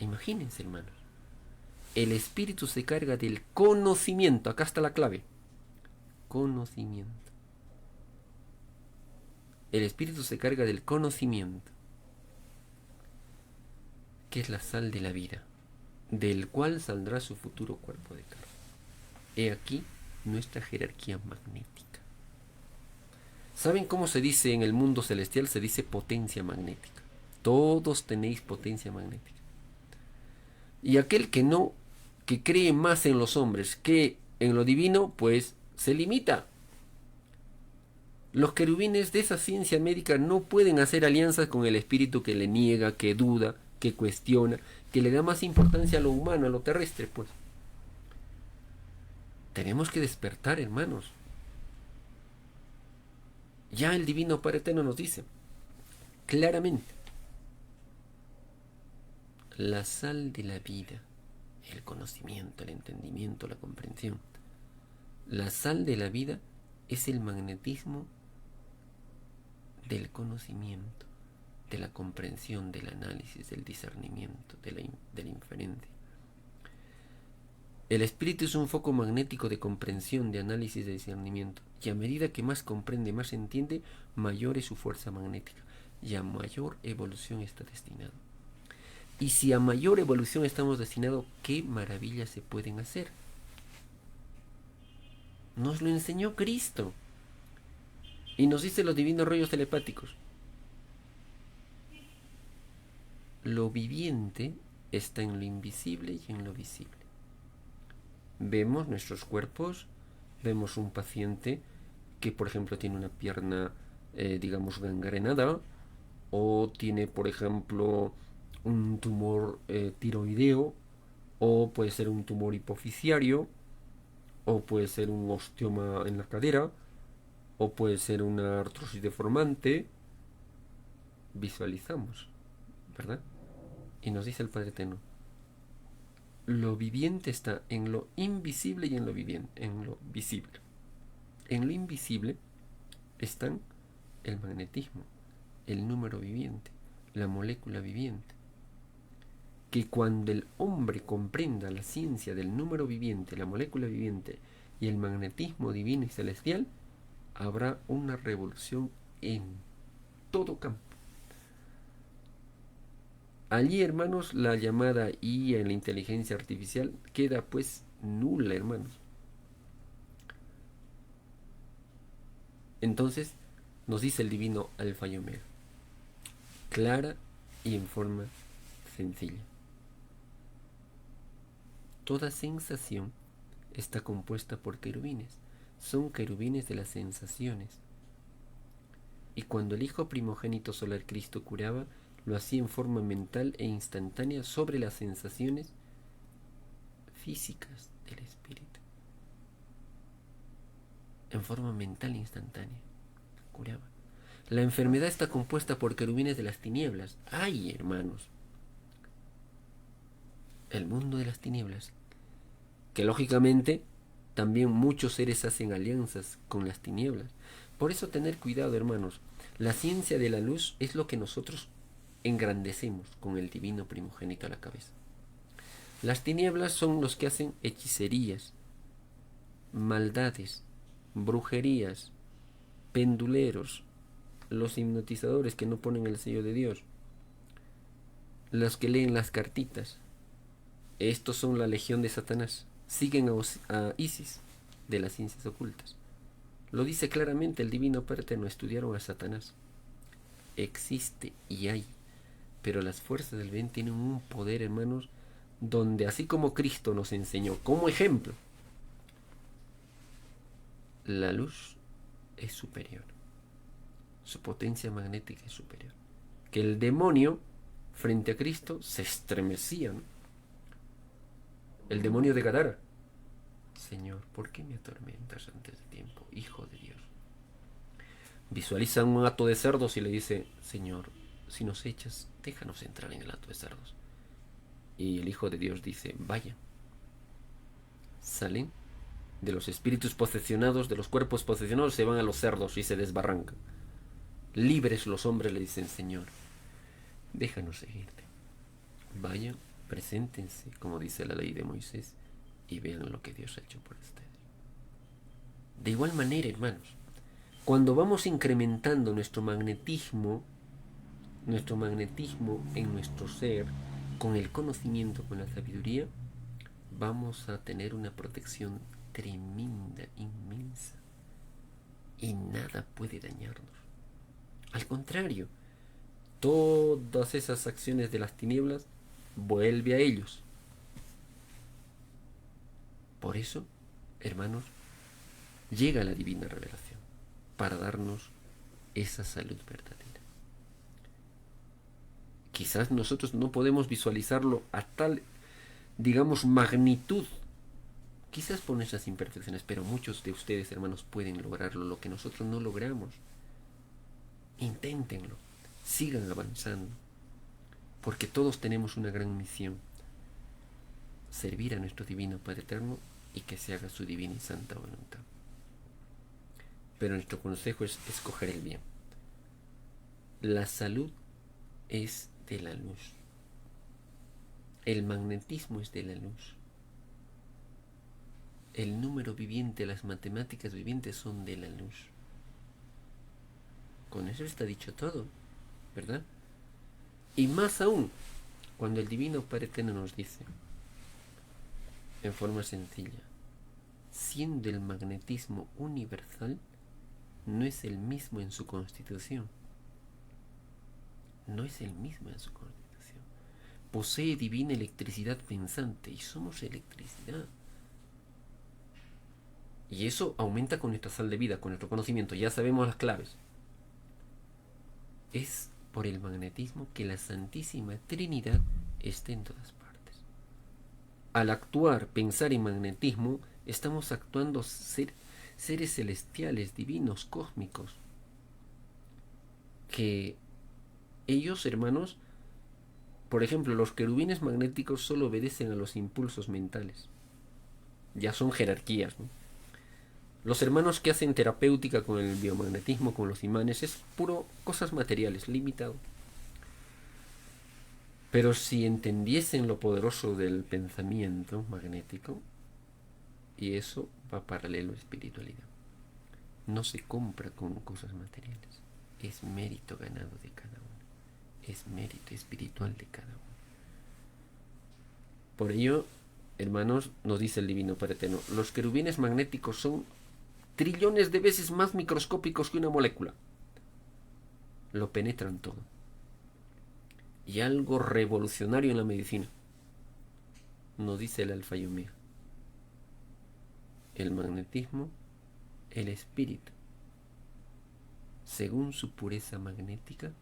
Imagínense, hermanos. El espíritu se carga del conocimiento. Acá está la clave. Conocimiento. El espíritu se carga del conocimiento, que es la sal de la vida, del cual saldrá su futuro cuerpo de carne. He aquí nuestra jerarquía magnética. ¿Saben cómo se dice en el mundo celestial? Se dice potencia magnética. Todos tenéis potencia magnética. Y aquel que cree más en los hombres que en lo divino, pues se limita. Los querubines de esa ciencia médica no pueden hacer alianzas con el espíritu que le niega, que duda, que cuestiona, que le da más importancia a lo humano, a lo terrestre, pues. Tenemos que despertar, hermanos. Ya el Divino Padre Eterno nos dice claramente: la sal de la vida, el conocimiento, el entendimiento, la comprensión. La sal de la vida es el magnetismo del conocimiento, de la comprensión, del análisis, del discernimiento, de la inferencia. El espíritu es un foco magnético de comprensión, de análisis, de discernimiento. Y a medida que más comprende, más entiende, mayor es su fuerza magnética. Y a mayor evolución está destinado. Y si a mayor evolución estamos destinados, ¿qué maravillas se pueden hacer? Nos lo enseñó Cristo. Y nos dice los divinos rollos telepáticos: lo viviente está en lo invisible y en lo visible. Vemos nuestros cuerpos, vemos un paciente que, por ejemplo, tiene una pierna, digamos, gangrenada, o tiene, por ejemplo, un tumor tiroideo, o puede ser un tumor hipofisiario, o puede ser un osteoma en la cadera, o puede ser una artrosis deformante. Visualizamos, ¿verdad? Y nos dice el Padre Eterno, lo viviente está en lo invisible y en lo viviente, en lo visible. En lo invisible están el magnetismo, el número viviente, la molécula viviente. Que cuando el hombre comprenda la ciencia del número viviente, la molécula viviente y el magnetismo divino y celestial, habrá una revolución en todo campo. Allí, hermanos, la llamada IA en la inteligencia artificial queda pues nula, hermanos. Entonces, nos dice el divino Alfa y Omega, clara y en forma sencilla. Toda sensación está compuesta por querubines. Son querubines de las sensaciones. Y cuando el Hijo primogénito solar Cristo curaba, lo hacía en forma mental e instantánea sobre las sensaciones físicas del espíritu. En forma mental e instantánea. Curaba. La enfermedad está compuesta por querubines de las tinieblas. ¡Ay, hermanos! El mundo de las tinieblas. Que lógicamente también muchos seres hacen alianzas con las tinieblas. Por eso tener cuidado, hermanos. La ciencia de la luz es lo que nosotros engrandecemos con el divino primogénito a la cabeza. Las tinieblas son los que hacen hechicerías, maldades, brujerías, penduleros, los hipnotizadores que no ponen el sello de Dios, los que leen las cartitas. Estos son la legión de Satanás. Siguen a Isis de las ciencias ocultas. Lo dice claramente el divino Padre, no estudiaron a Satanás. Existe y hay. Pero las fuerzas del bien tienen un poder, hermanos, donde así como Cristo nos enseñó como ejemplo, la luz es superior. Su potencia magnética es superior. Que el demonio, frente a Cristo, se estremecía, ¿no? El demonio de Gadara. Señor, ¿por qué me atormentas antes de tiempo, Hijo de Dios? Visualiza un hato de cerdos y le dice, Señor, si nos echas, déjanos entrar en el hato de cerdos. Y el Hijo de Dios dice, vaya. Salen de los espíritus posesionados, de los cuerpos posesionados, se van a los cerdos y se desbarrancan. Libres los hombres le dicen, Señor, déjanos seguirte. Vayan, preséntense, como dice la ley de Moisés, y vean lo que Dios ha hecho por ustedes. De igual manera, hermanos, cuando vamos incrementando nuestro magnetismo en nuestro ser, con el conocimiento, con la sabiduría, vamos a tener una protección tremenda, inmensa, y nada puede dañarnos. Al contrario, todas esas acciones de las tinieblas vuelve a ellos. Por eso, hermanos, llega la divina revelación para darnos esa salud verdadera. Quizás nosotros no podemos visualizarlo a tal, digamos, magnitud, quizás por nuestras imperfecciones, pero muchos de ustedes, hermanos, pueden lograrlo, lo que nosotros no logramos. Inténtenlo, sigan avanzando, porque todos tenemos una gran misión: servir a nuestro divino Padre Eterno y que se haga su divina y santa voluntad. Pero nuestro consejo es escoger el bien. La salud es de la luz. El magnetismo es de la luz. El número viviente, las matemáticas vivientes son de la luz. Con eso está dicho todo, ¿verdad? Y más aún, cuando el divino Padre Eterno nos dice, en forma sencilla, siendo el magnetismo universal, no es el mismo en su constitución. No es el mismo en su constitución. Posee divina electricidad pensante y somos electricidad. Y eso aumenta con nuestra sal de vida, con nuestro conocimiento. Ya sabemos las claves. Es por el magnetismo que la Santísima Trinidad está en todas partes. Al actuar, pensar en magnetismo, estamos actuando seres celestiales, divinos, cósmicos, que ellos, hermanos, por ejemplo, los querubines magnéticos solo obedecen a los impulsos mentales. Ya son jerarquías, ¿no? Los hermanos que hacen terapéutica con el biomagnetismo, con los imanes, es puro cosas materiales, limitado. Pero si entendiesen lo poderoso del pensamiento magnético, y eso va paralelo a espiritualidad, no se compra con cosas materiales, es mérito ganado de cada uno, es mérito espiritual de cada uno. Por ello, hermanos, nos dice el Divino Padre Eterno, los querubines magnéticos son trillones de veces más microscópicos que una molécula. Lo penetran todo. Y algo revolucionario en la medicina, nos dice el Alfa y Omega. El magnetismo, el espíritu, según su pureza magnética,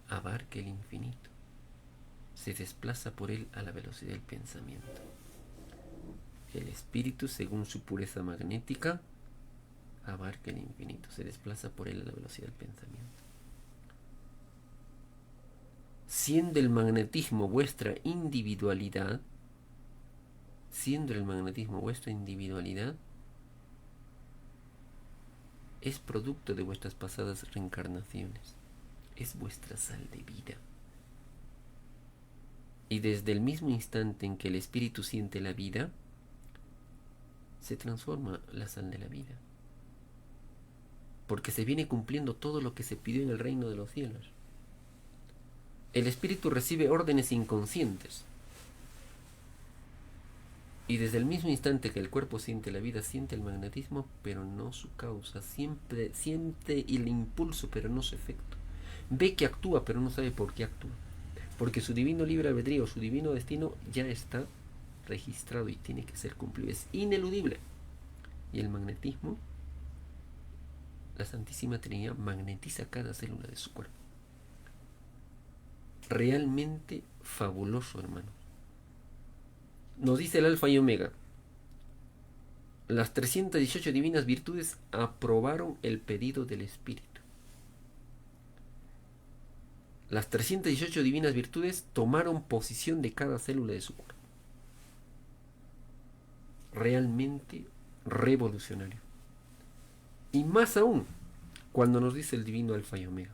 abarca el infinito. Se desplaza por él a la velocidad del pensamiento. El espíritu, según su pureza magnética, abarca el infinito. Se desplaza por él a la velocidad del pensamiento. Siendo el magnetismo vuestra individualidad, siendo el magnetismo vuestra individualidad, es producto de vuestras pasadas reencarnaciones. Es vuestra sal de vida. Y desde el mismo instante en que el espíritu siente la vida, se transforma la sal de la vida. Porque se viene cumpliendo todo lo que se pidió en el reino de los cielos. El espíritu recibe órdenes inconscientes. Y desde el mismo instante que el cuerpo siente la vida, siente el magnetismo, pero no su causa. Siempre siente el impulso, pero no su efecto. Ve que actúa, pero no sabe por qué actúa. Porque su divino libre albedrío, su divino destino ya está registrado y tiene que ser cumplido. Es ineludible. Y el magnetismo, la Santísima Trinidad magnetiza cada célula de su cuerpo. Realmente fabuloso, hermano. Nos dice el Alfa y Omega. Las 318 divinas virtudes aprobaron el pedido del Espíritu. Las 318 divinas virtudes tomaron posición de cada célula de su cuerpo. Realmente revolucionario. Y más aún, cuando nos dice el divino Alfa y Omega.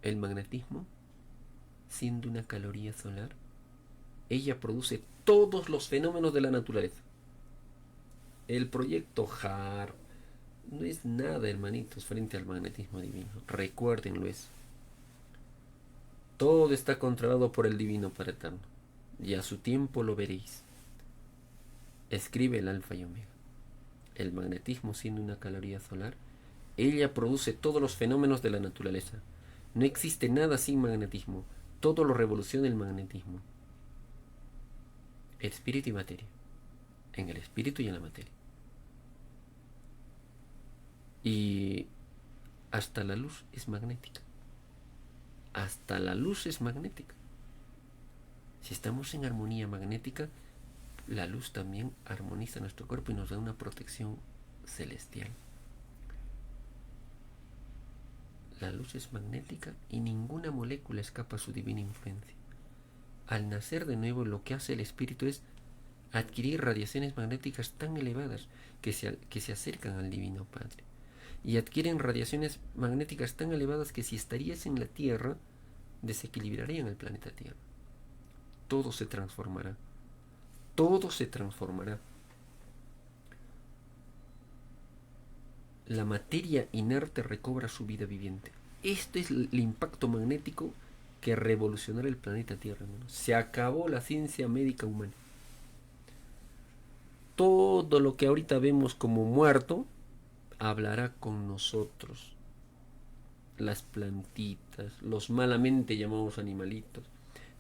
El magnetismo, siendo una caloría solar, ella produce todos los fenómenos de la naturaleza. El proyecto HAR no es nada, hermanitos, frente al magnetismo divino. Recuérdenlo eso. Todo está controlado por el Divino Padre Eterno. Y a su tiempo lo veréis. Escribe el Alfa y Omega. El magnetismo, siendo una caloría solar, ella produce todos los fenómenos de la naturaleza. No existe nada sin magnetismo. Todo lo revoluciona el magnetismo. Espíritu y materia. En el espíritu y en la materia. Y hasta la luz es magnética. Hasta la luz es magnética. Si estamos en armonía magnética, la luz también armoniza nuestro cuerpo y nos da una protección celestial. La luz es magnética y ninguna molécula escapa a su divina influencia. Al nacer de nuevo, lo que hace el espíritu es adquirir radiaciones magnéticas tan elevadas que se acercan al Divino Padre. Y adquieren radiaciones magnéticas tan elevadas que si estarías en la Tierra, desequilibrarían el planeta Tierra. Todo se transformará. Todo se transformará. La materia inerte recobra su vida viviente. Este es el impacto magnético que revolucionará el planeta Tierra, hermano. Se acabó la ciencia médica humana. Todo lo que ahorita vemos como muerto hablará con nosotros. Las plantitas, los malamente llamados animalitos,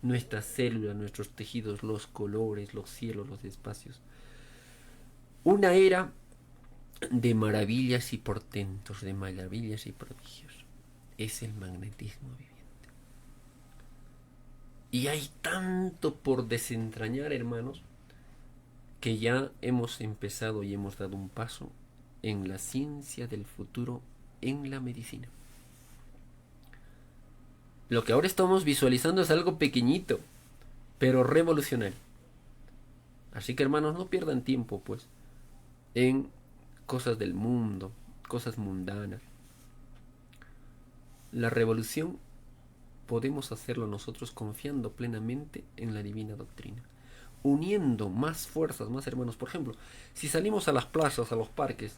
nuestras células, nuestros tejidos, los colores, los cielos, los espacios. Una era de maravillas y portentos, de maravillas y prodigios. Es el magnetismo viviente. Y hay tanto por desentrañar, hermanos, que ya hemos empezado y hemos dado un paso en la ciencia del futuro, en la medicina. Lo que ahora estamos visualizando es algo pequeñito, pero revolucionario. Así que, hermanos, no pierdan tiempo, pues, en cosas del mundo, cosas mundanas. La revolución podemos hacerlo nosotros confiando plenamente en la divina doctrina, uniendo más fuerzas, más hermanos. Por ejemplo, si salimos a las plazas, a los parques,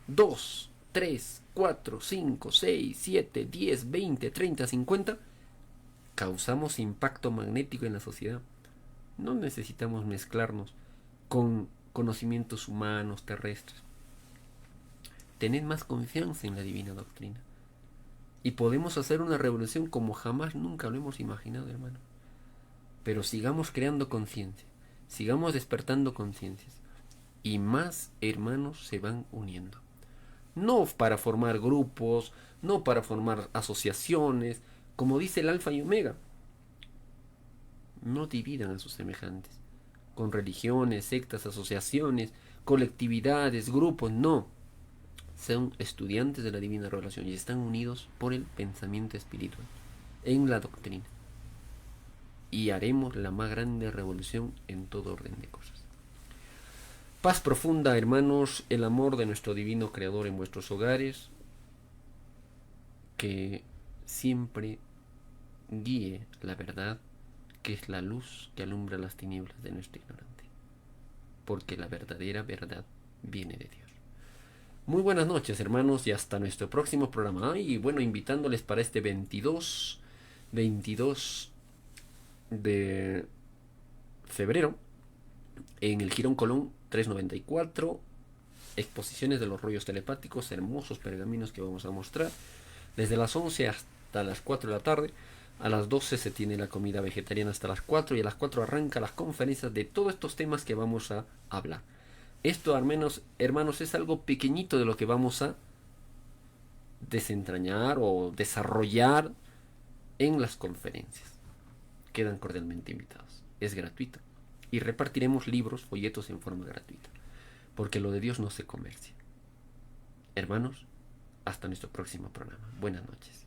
2, 3, 4, 5, 6, 7, 10, 20, 30, 50, causamos impacto magnético en la sociedad. No necesitamos mezclarnos con conocimientos humanos, terrestres. Tened más confianza en la divina doctrina. Y podemos hacer una revolución como jamás nunca lo hemos imaginado, hermano. Pero sigamos creando conciencia, sigamos despertando conciencias. Y más hermanos se van uniendo. No para formar grupos, no para formar asociaciones, como dice el Alfa y Omega. No dividan a sus semejantes con religiones, sectas, asociaciones, colectividades, grupos, no. Son estudiantes de la divina revelación y están unidos por el pensamiento espiritual, en la doctrina. Y haremos la más grande revolución en todo orden de cosas. Paz profunda, hermanos, el amor de nuestro divino Creador en vuestros hogares, que siempre guíe la verdad, que es la luz que alumbra las tinieblas de nuestra ignorancia, porque la verdadera verdad viene de Dios. Muy buenas noches, hermanos, y hasta nuestro próximo programa. Y bueno, invitándoles para este 22 de febrero, en el Girón Colón 394, exposiciones de los rollos telepáticos, hermosos pergaminos que vamos a mostrar, desde las 11 hasta las 4 de la tarde. A las 12 se tiene la comida vegetariana hasta las 4 y a las 4 arranca las conferencias de todos estos temas que vamos a hablar. Esto, al menos, hermanos, es algo pequeñito de lo que vamos a desentrañar o desarrollar en las conferencias. Quedan cordialmente invitados. Es gratuito. Y repartiremos libros, folletos en forma gratuita. Porque lo de Dios no se comercia. Hermanos, hasta nuestro próximo programa. Buenas noches.